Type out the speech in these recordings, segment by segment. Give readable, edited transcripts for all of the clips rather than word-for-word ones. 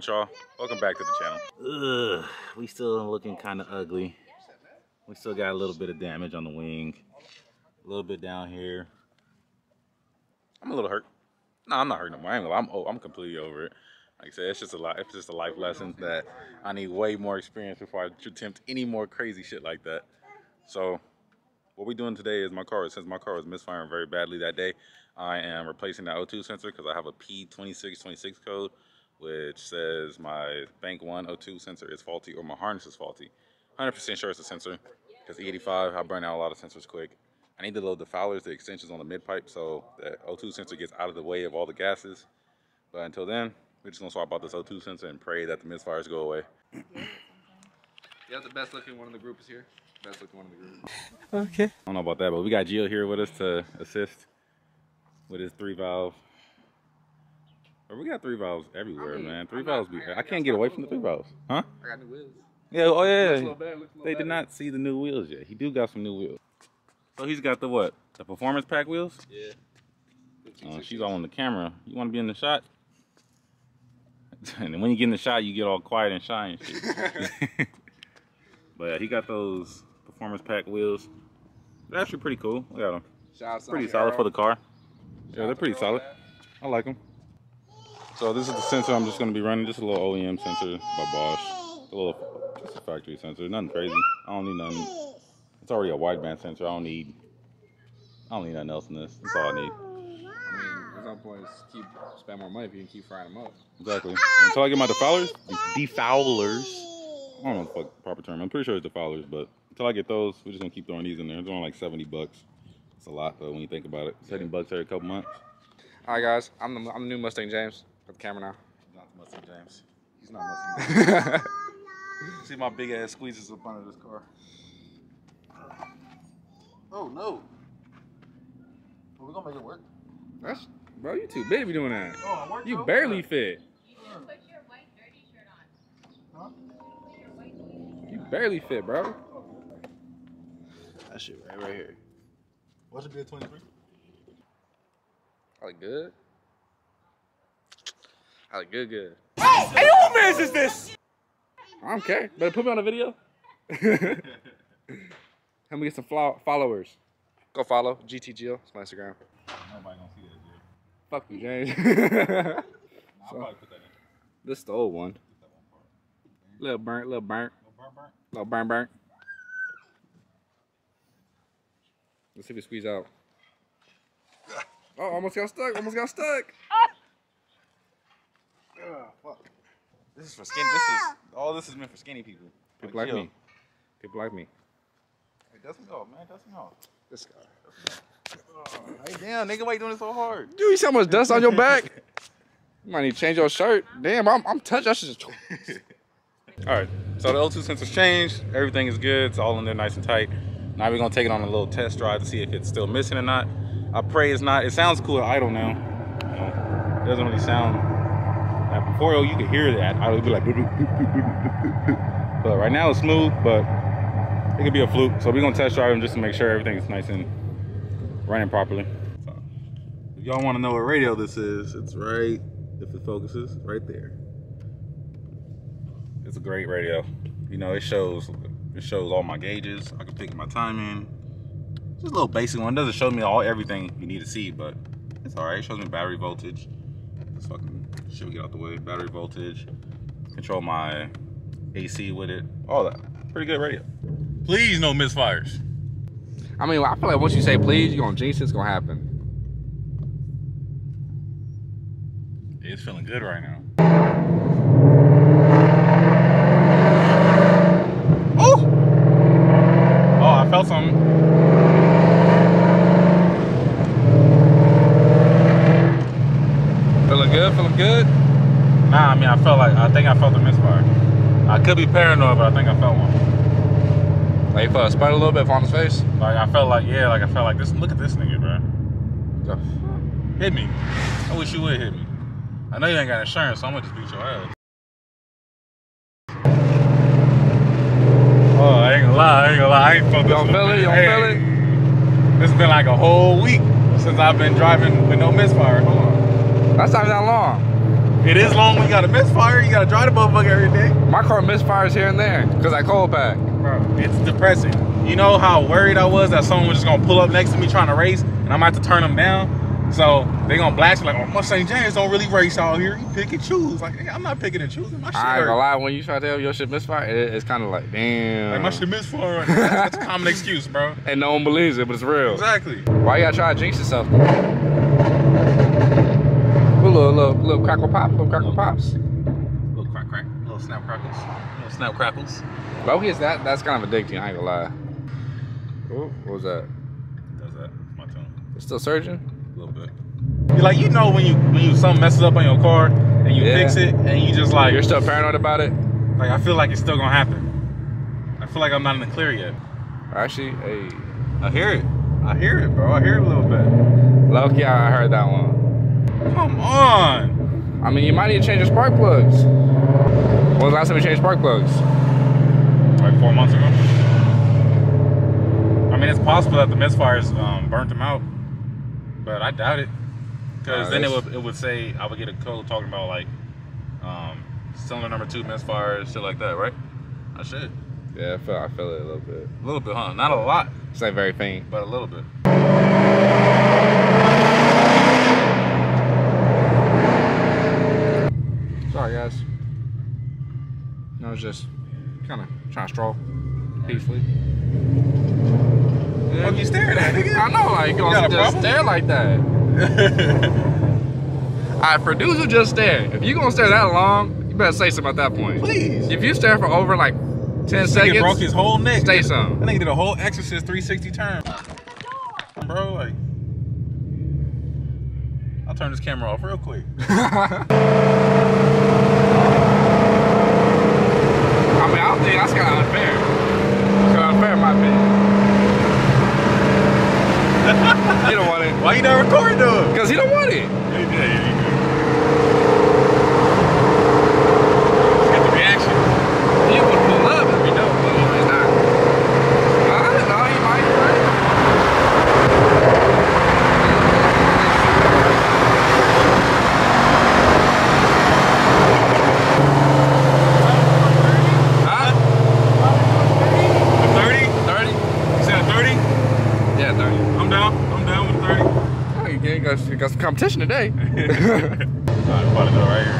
y'all? Welcome back to the channel. We still looking kind of ugly. We still got a little bit of damage on the wing. A little bit down here. I'm a little hurt. No, I'm not hurt no more. I'm completely over it. Like I said, it's just a life lesson that I need way more experience before I attempt any more crazy shit like that. So what we're doing today is since my car was misfiring very badly that day, I am replacing the O2 sensor because I have a P2626 code, which says my bank 1 O2 sensor is faulty or my harness is faulty. 100% sure it's a sensor because E85, I burn out a lot of sensors quick. I need the little defowlers, the extensions on the mid pipe, so the O2 sensor gets out of the way of all the gases. But until then, we're just gonna swap out this O2 sensor and pray that the misfires go away. Yeah, the best looking one in the group is here. Best looking one in the group. Okay. I don't know about that, but we got Gio here with us to assist with his 3-valve. We got 3 valves everywhere, man. 3 valves. I can't get away from the 3 valves. Huh? I got new wheels. Yeah, oh yeah. They did not see the new wheels yet. He do got some new wheels. So he's got the what? The performance pack wheels? Yeah. She's all on the camera. You want to be in the shot? And then when you get in the shot, you get all quiet and shy and shit. But yeah, he got those performance pack wheels. They're actually pretty cool. Look at them. Pretty solid for the car. Yeah, they're pretty solid. I like them. So this is the sensor I'm just going to be running. Just a little OEM sensor by Bosch. Just a factory sensor. Nothing crazy. I don't need nothing. It's already a wideband sensor. I don't need nothing else in this. That's all I need. I mean, there's no point to spend more money if you can keep frying them up. Exactly. Until I get my defowlers. I don't know the proper term. I'm pretty sure it's defowlers, but until I get those, we're just gonna keep throwing these in there. It's only like 70 bucks. It's a lot though when you think about it. 70 bucks every couple months. All right, guys. I'm the new Mustang James. Got the camera now. Not the Mustang James. He's not Mustang James. See my big ass squeezes up under this car. Oh no. Well, we're gonna make it work. Bro, you too big to be doing that. Oh, you barely fit. Put your white dirty shirt on. Huh? Put your white dirty. You barely fit, bro. That shit right here. What's it be at 23? I look good. I look good. Hey, who man's is this? I don't care. Better put me on the video. Help me get some followers. Go follow GTGO. It's my Instagram. Nobody gonna see that, dude. Fuck you, James. I'll probably put that in. This is the old one. Little burnt. Little burnt? Little burnt. Let's see if we squeeze out. Oh, almost got stuck. Fuck. This is for skinny. This is meant for skinny people. People like me. People like me. Hey, dust me off, man. Dust me off. This guy. Hey, damn, nigga, why you doing it so hard? Dude, you see how much dust on your back? You might need to change your shirt. Damn, I'm touched. I should just... All right, so the O2 sensor's changed. Everything is good. It's all in there nice and tight. Now we're going to take it on a little test drive to see if it's still missing or not. I pray it's not. It sounds cool at idle now. You know, it doesn't really sound... Like before, you could hear that. I would be like... But right now it's smooth, but it could be a fluke. So we're going to test drive them just to make sure everything's nice and running properly. So, if y'all want to know what radio this is, it's right, if it focuses, right there. It's a great radio. You know, it shows all my gauges. I can pick my time in. It's just a little basic one. It doesn't show me everything you need to see, but it's all right. It shows me battery voltage. This fucking shit we get out the way. Battery voltage. Control my AC with it. All that. Pretty good radio. Please, no misfires. I mean, I feel like once you say please, you're gonna jinx it's gonna happen. It's feeling good right now. Oh! Oh, I felt something. Feeling good? Nah, I mean, I think I felt the misfire. I could be paranoid, but I think I felt one. Like you felt a spot a little bit on his face? Like I felt like this. Look at this nigga, bro. Hit me. I wish you would hit me. I know you ain't got insurance, so I'm gonna just beat your ass. Oh, I ain't gonna lie. I ain't felt this. You don't feel it? This has been like a whole week since I've been driving with no misfire. Hold on. That's not that long. It is long when you got a misfire. You got to drive the motherfucker every day. My car misfires here and there because I cold pack. Bro, it's depressing. You know how worried I was that someone was just gonna pull up next to me trying to race, and I'm gonna have to turn them down. So they gonna blast me like, oh, St. James don't really race out here. You pick and choose. Like, I'm not picking and choosing. My shit I ain't gonna hurt. lie, when you try to tell your shit misfire, it's kind of like, damn. Like, my shit misfire. That's a common excuse, bro. And no one believes it, but it's real. Exactly. Why you gotta try to jinx yourself? Little crackle pop, little crackle pops. Little crack, little snap crackles, little snap crackles. But that's kind of addicting. I ain't gonna lie. Oh, what was that? Does that? My tune. It's still surging. A little bit. Like, you know when you something messes up on your car and you fix it and you just like you're still paranoid about it. Like, I feel like it's still gonna happen. I feel like I'm not in the clear yet. Actually, hey, I hear it. I hear it, bro. I hear it a little bit. low key, I heard that one. Come on. I mean, you might need to change your spark plugs. When was the last time you changed spark plugs? Like 4 months ago. I mean, it's possible that the misfires burnt them out, but I doubt it. Because then it would say, I would get a code talking about like cylinder number 2 misfires, shit like that, right? I should. Yeah, I feel it a little bit. A little bit, huh? Not a lot, It's like very faint. but a little bit. Sorry, guys. I was just kind of trying to stroll peacefully. What you staring at, nigga? I know, like, you got a just problem? stare like that. Alright, producer, just stare. If you gonna stare that long, you better say something at that point. Please. If you stare for over like 10 Nigga seconds, broke his whole neck. say something. That nigga did a whole Exorcist 360 turn. Bro, like, I'll turn this camera off real quick. I mean, I don't think that's kind of unfair. It's kind of unfair, in my opinion. He don't want it. Why you not recording though? Because he don't want it. Yeah, get the reaction. He would pull up if we know, but he's not. I don't know, he might be right. Huh? 30? 30? You said 30? Yeah, 30. I'm down with 30. Oh, you got some competition today. Alright, I'm about to go right here.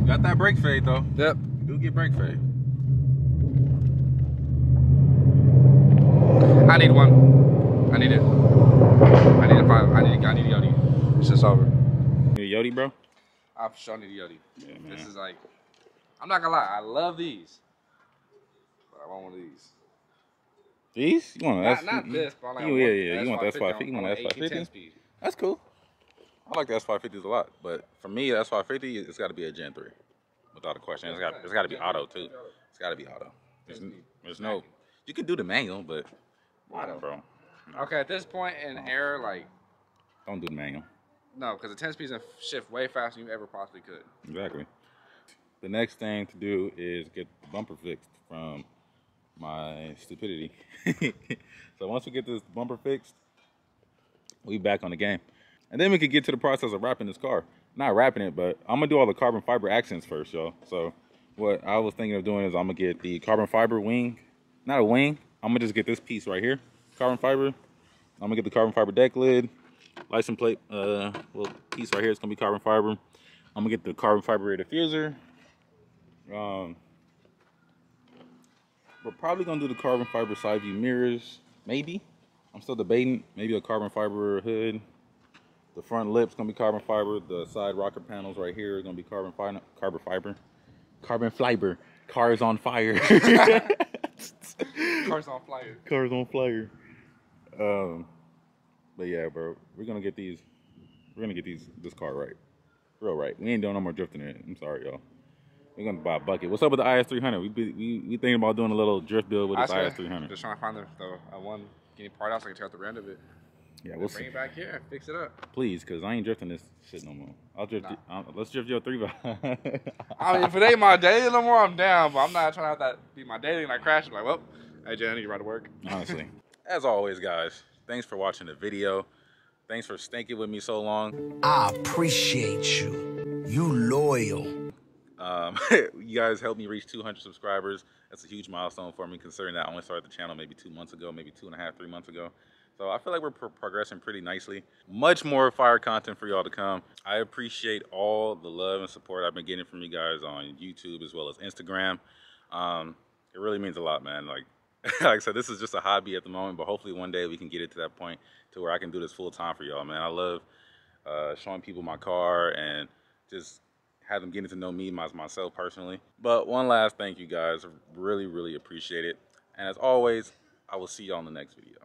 Got that brake fade though. Yep. You do get brake fade. I need one. I need it. I need a five. I need Yodi. It's just over. You a Yodi, bro? I for sure need a Yodi. Yeah, man. This is like, I'm not gonna lie, I love these. But I want one of these. These? You want an Not this, but like yeah. You want the S550? You want the S550? speed. That's cool. I like the S550s a lot, but for me, the S550, it's got to be a Gen 3, without a question. It's got to be auto too. It's got to be auto. There's no. You can do the manual, but Auto. bro, Okay, at this point in error, like, don't do the manual. no, because the 10 speeds can shift way faster than you ever possibly could. Exactly. The next thing to do is get the bumper fixed from my stupidity. So once we get this bumper fixed, we back on the game. And then we could get to the process of wrapping this car. Not wrapping it, but I'm gonna do all the carbon fiber accents first, y'all. So what I was thinking of doing is I'm gonna get the carbon fiber wing, not a wing. I'm gonna just get this piece right here, carbon fiber. I'm gonna get the carbon fiber deck lid, license plate, little piece right here. It's gonna be carbon fiber. I'm gonna get the carbon fiber rear diffuser. We're probably gonna do the carbon fiber side view mirrors, maybe. I'm still debating. Maybe a carbon fiber hood. The front lip's gonna be carbon fiber. The side rocker panels right here are gonna be carbon fiber. Cars on fire. Cars on fire. Cars on fire. But yeah, bro, we're gonna get these. We're gonna get this car right, real right. We ain't doing no more drifting in it. I'm sorry, y'all. We're gonna buy a bucket. What's up with the IS300? We thinking about doing a little drift build with this IS300. Just trying to find the one getting part out so I can take out the rend of it. Yeah, we'll bring see. it back here and fix it up. Please, cause I ain't drifting this shit no more. I'll drift. Let's drift your 3x. I mean, if it ain't my daily no more, I'm down. But I'm not trying to have that be my daily and I crash. I'm like, well, hey, Jen, I need to ride to work. Honestly. As always, guys, thanks for watching the video. Thanks for stinking with me so long. I appreciate you. You loyal. You guys helped me reach 200 subscribers. That's a huge milestone for me, considering that I only started the channel maybe 2 months ago, maybe 2.5, 3 months ago. So I feel like we're progressing pretty nicely. Much more fire content for y'all to come. I appreciate all the love and support I've been getting from you guys on YouTube as well as Instagram. It really means a lot, man. Like I said, this is just a hobby at the moment, but hopefully one day we can get it to that point to where I can do this full time for y'all, man. I love showing people my car and just have them getting to know me myself personally. But one last thank you, guys. Really, really appreciate it. And as always, I will see y'all in the next video.